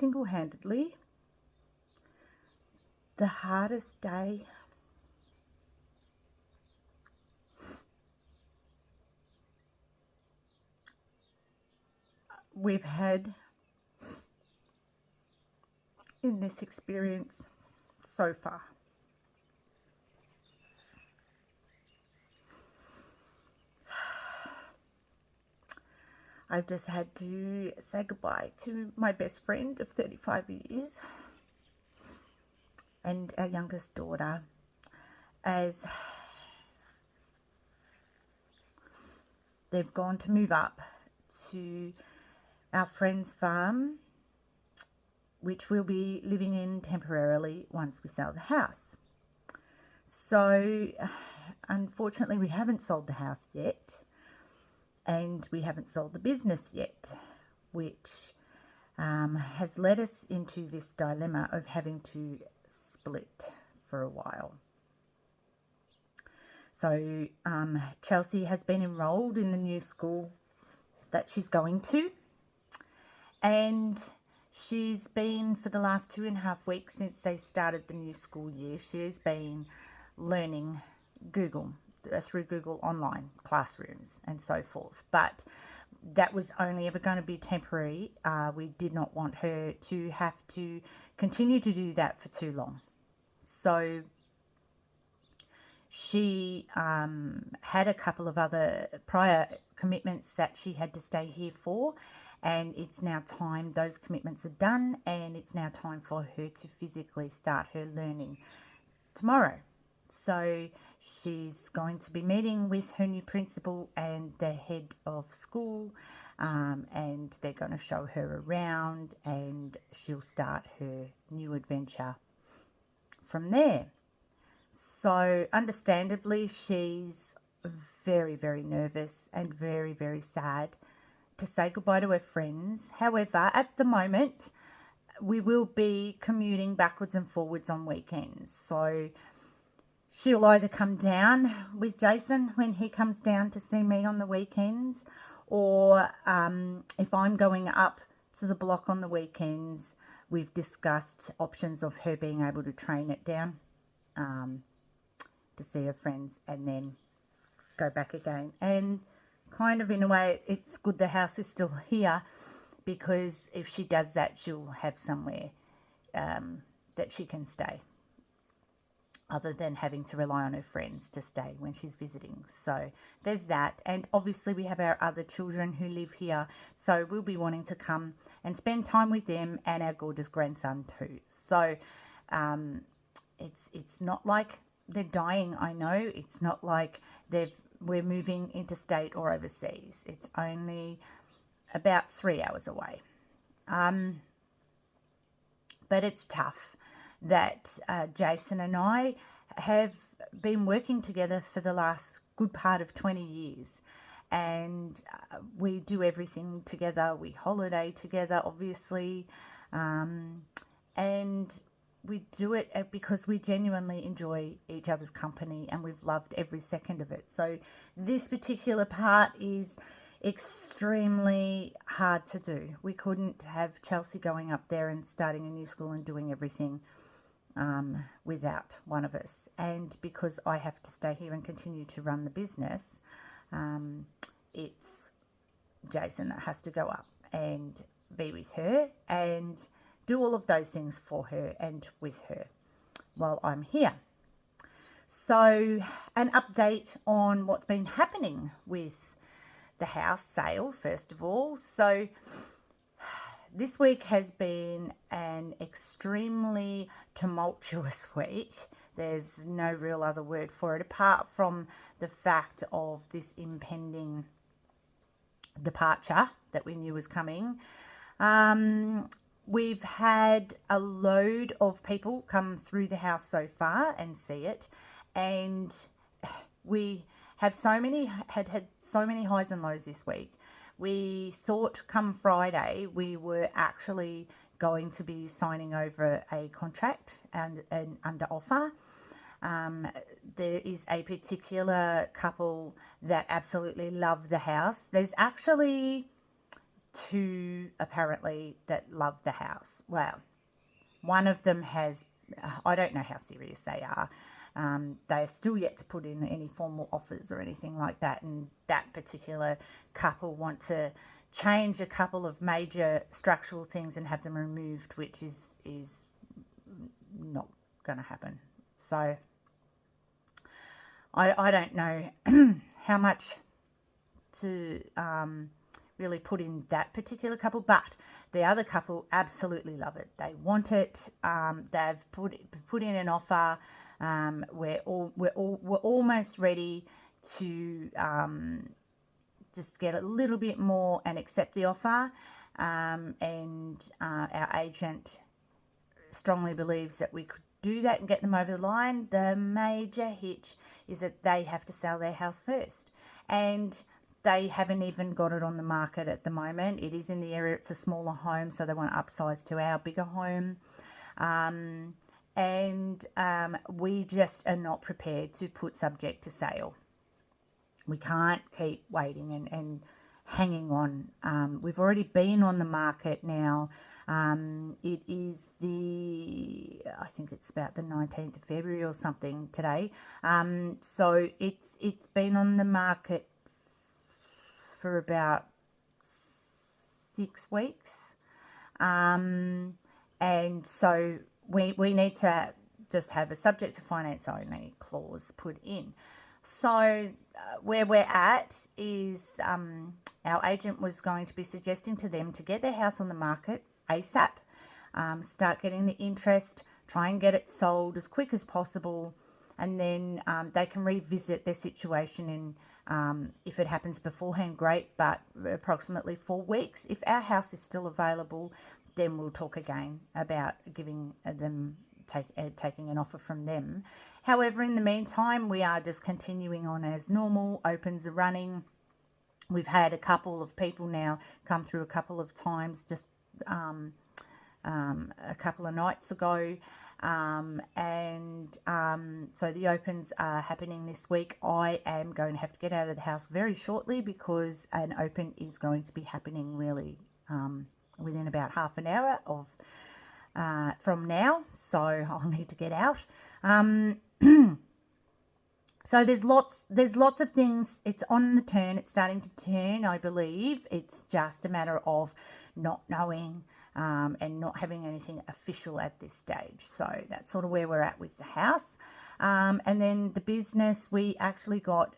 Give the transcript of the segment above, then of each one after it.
single-handedly the hardest day we've had in this experience so far. I've just had to say goodbye to my best friend of 35 years and our youngest daughter, as they've gone to move up to our friend's farm, which we'll be living in temporarily once we sell the house. So unfortunately we haven't sold the house yet, and we haven't sold the business yet, which has led us into this dilemma of having to split for a while. So Chelsea has been enrolled in the new school that she's going to, and she's been, for the last 2.5 weeks since they started the new school year, she's been learning Google through Google online classrooms and so forth. But that was only ever going to be temporary. We did not want her to have to continue to do that for too long. So she had a couple of other prior commitments that she had to stay here for, and it's now time, those commitments are done, and it's now time for her to physically start her learning tomorrow. So she's going to be meeting with her new principal and the head of school, and they're going to show her around, and she'll start her new adventure from there. So understandably, she's very, very nervous and very, very sad to say goodbye to her friends. However, at the moment, we will be commuting backwards and forwards on weekends. So she'll either come down with Jason when he comes down to see me on the weekends, or if I'm going up to the block on the weekends, we've discussed options of her being able to train it down to see her friends and then go back again. And kind of in a way, it's good the house is still here, because if she does that, she'll have somewhere that she can stay, other than having to rely on her friends to stay when she's visiting. So there's that. And obviously we have our other children who live here, so we'll be wanting to come and spend time with them, and our gorgeous grandson too. So it's not like they're dying, I know. It's not like we're moving interstate or overseas. It's only about 3 hours away. But it's tough that Jason and I have been working together for the last good part of 20 years. And we do everything together. We holiday together, obviously. And we do it because we genuinely enjoy each other's company, and we've loved every second of it. So this particular part is extremely hard to do. We couldn't have Chelsea going up there and starting a new school and doing everything without one of us. And because I have to stay here and continue to run the business, it's Jason that has to go up and be with her and do all of those things for her and with her while I'm here. So an update on what's been happening with the house sale, first of all. So this week has been an extremely tumultuous week. There's no real other word for it, apart from the fact of this impending departure that we knew was coming. We've had a load of people come through the house so far and see it, and we have had so many highs and lows this week. We thought come Friday we were actually going to be signing over a contract and under offer. There is a particular couple that absolutely love the house. There's actually two apparently that love the house. Well, one of them has, I don't know how serious they are. They are still yet to put in any formal offers or anything like that. And that particular couple want to change a couple of major structural things and have them removed, which is not going to happen. So I don't know how much to really put in that particular couple, but the other couple absolutely love it. They want it. They've put in an offer. We're almost ready to just get a little bit more and accept the offer. And our agent strongly believes that we could do that and get them over the line. The major hitch is that they have to sell their house first, and they haven't even got it on the market at the moment. It is in the area. It's a smaller home, so they want to upsize to our bigger home. And we just are not prepared to put subject to sale. We can't keep waiting and hanging on. We've already been on the market now. It is I think it's about the 19th of February or something today. So it's been on the market for about 6 weeks. And so we need to just have a subject to finance only clause put in. So where we're at is our agent was going to be suggesting to them to get their house on the market ASAP, start getting the interest, try and get it sold as quick as possible, and then they can revisit their situation in, if it happens beforehand, great, but approximately 4 weeks. If our house is still available, then we'll talk again about giving them taking an offer from them. However, in the meantime, we are just continuing on as normal. Opens are running. We've had a couple of people now come through a couple of times, just a couple of nights ago. So the opens are happening this week. I am going to have to get out of the house very shortly because an open is going to be happening really within about half an hour of from now, so I'll need to get out. So there's lots of things. It's on the turn. It's starting to turn, I believe. It's just a matter of not knowing and not having anything official at this stage. So that's sort of where we're at with the house. And then the business, we actually got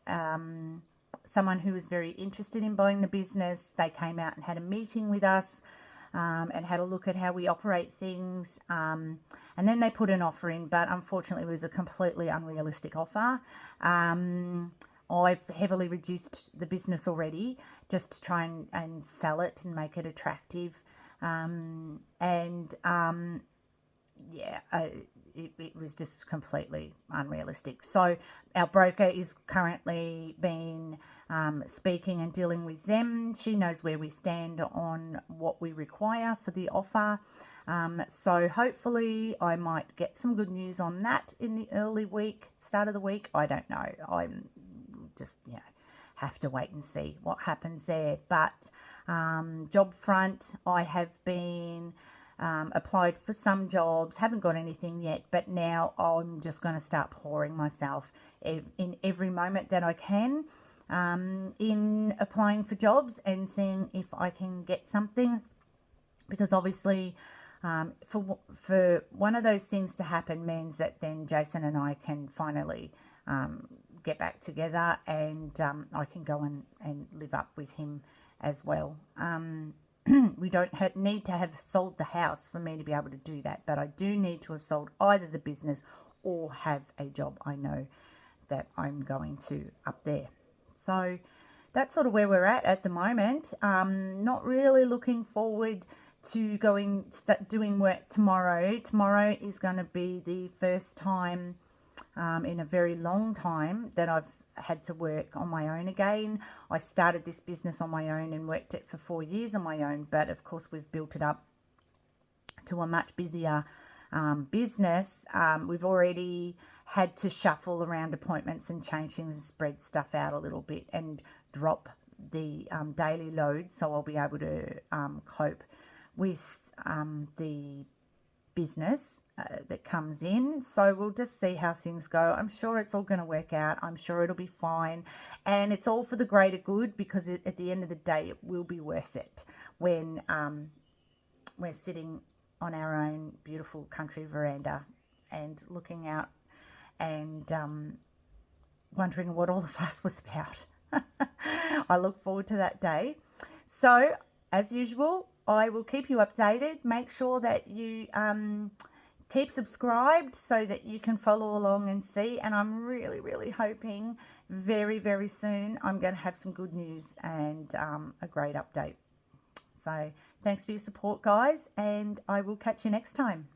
someone who was very interested in buying the business. They came out and had a meeting with us. And had a look at how we operate things. And then they put an offer in, but unfortunately it was a completely unrealistic offer. I've heavily reduced the business already just to try and sell it and make it attractive. It was just completely unrealistic. So our broker is currently been speaking and dealing with them. She knows where we stand on what we require for the offer. So hopefully I might get some good news on that in the early week, start of the week. I don't know. I'm just, have to wait and see what happens there. But job front, I have been applied for some jobs, haven't got anything yet, but now I'm just going to start pouring myself in every moment that I can in applying for jobs and seeing if I can get something, because obviously for one of those things to happen means that then Jason and I can finally get back together and I can go and live up with him as well. We don't need to have sold the house for me to be able to do that, but I do need to have sold either the business or have a job I know that I'm going to up there. So that's sort of where we're at the moment. Not really looking forward to doing work tomorrow. Tomorrow is going to be the first time in a very long time that I've had to work on my own again. I started this business on my own and worked it for 4 years on my own, but of course we've built it up to a much busier business. We've already had to shuffle around appointments and change things and spread stuff out a little bit and drop the daily load, so I'll be able to cope with the business that comes in. So we'll just see how things go. I'm sure it's all going to work out. I'm sure it'll be fine, and it's all for the greater good, because at the end of the day it will be worth it when we're sitting on our own beautiful country veranda and looking out and wondering what all the fuss was about. I look forward to that day. So as usual, I will keep you updated. Make sure that you keep subscribed so that you can follow along and see. And I'm really, really hoping very, very soon I'm going to have some good news and a great update. So thanks for your support, guys, and I will catch you next time.